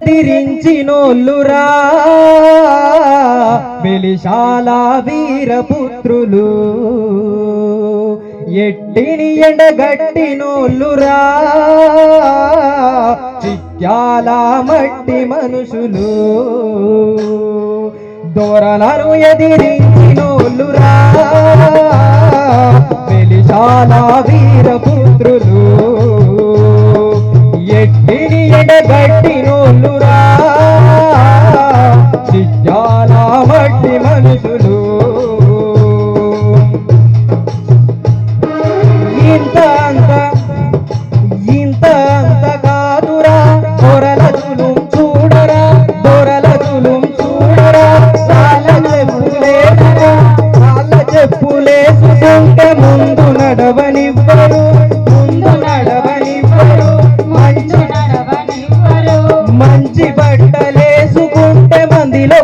ఎదిరించినోళ్ళురా వెలిశాల వీరపుత్రులు ఎట్టిని ఎండగట్టినోళ్ళురా చిత్యాల మట్టి మనుషులు దొరలను ఎదిరించినోళ్ళురా వెలిశాల వీరపుత్రులు ఎట్టిని ఎండగట్టినోళ్ళురా చిత్యాల మట్టి మనుషులు ఇంత అంత కాదురా దొరల జులుం చూడరా దొరల జులుం చూడరా వాళ్ళ చెప్పులేసుకుంటే ముందు నడవనివ్వరు మంచి బట్టలేసుకుంటే మందిలో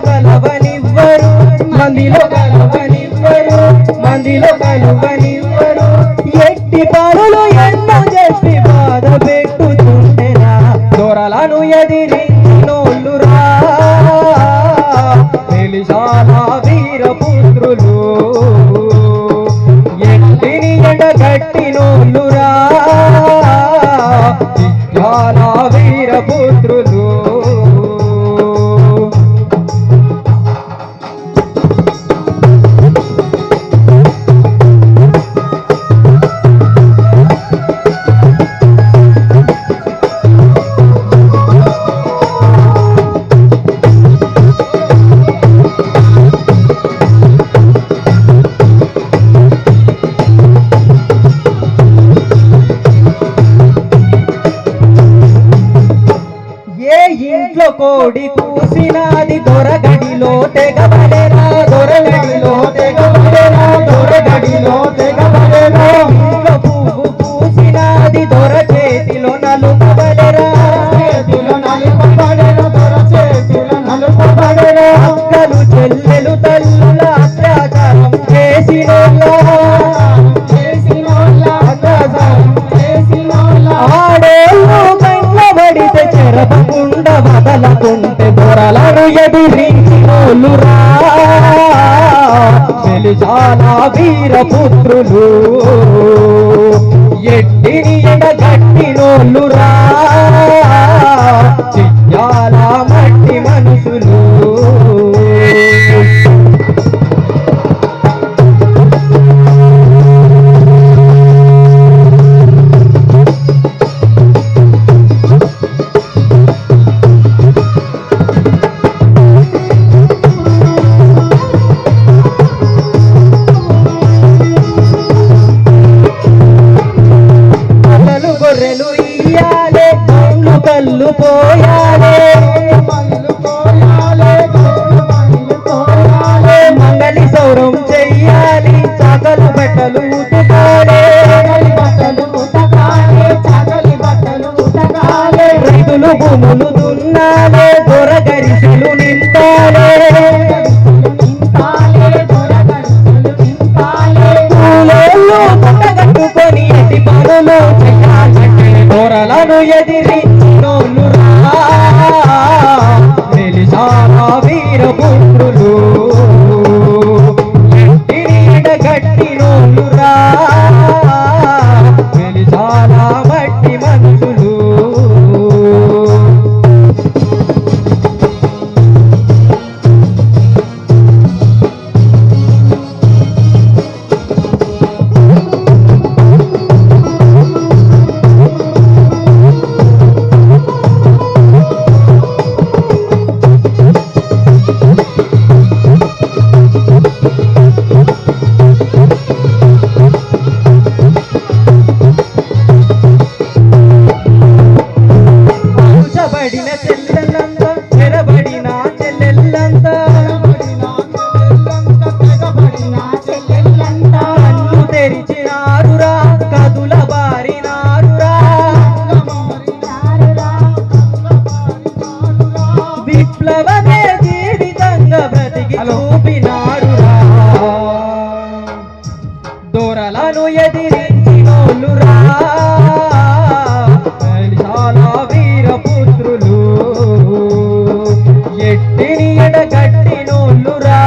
కలవనివ్వరు ఎట్టి పనులు ఎన్నో చేసి బాధ పెట్టుతుంటేనా దొరలను ఎదిరించినోళ్ళురా వెలిశాల వీరపుత్రులు ఎట్టిని ఎండగట్టినోళ్ళురా చిత్యాల వీరపుత్రులు ఇంట్లో కోడి కూసినాది దొరగడిలో తెగబడేరా దొరగడిలో తెగబడేరా ఇంట్లో పువ్వు కూసినాది దొర చేతిలో నలుపబడేరా అక్కలు చెల్లెలు తల్లుల అత్యాచారం ఆడేళ్ళు కండ్లబడితే చెరపకుండా వదలకుంటే దొరలను ఎదిరించినోళ్ళురా వెలిశాల వీరపుత్రులు ఎట్టిని ఎండగట్టినోళ్ళురా చిత్యాల మట్టి మనుషులు గొర్రెలు ఇయ్యాలే కళ్ళు పోయాలే మంగళి సౌరం చెయ్యాలి చాకలు బట్టలు ఉతకాలే రైతులు భూములు దున్నాలే దొరగరిసెలు నింపాలే కట్టుకొని ఎట్టి పనులు దొరలను ఎదిరించినోళ్ళురా వెలిశాల వీరపుత్రులు ఎట్టిని ఎండగట్టినోళ్ళురా వెలిశాల మట్టి మనుషులు దొరలను ఎదిరించినోళ్ళురా వెలిశాల వీరపుత్రులు శక్తిని ఎడగట్టినోళ్ళురా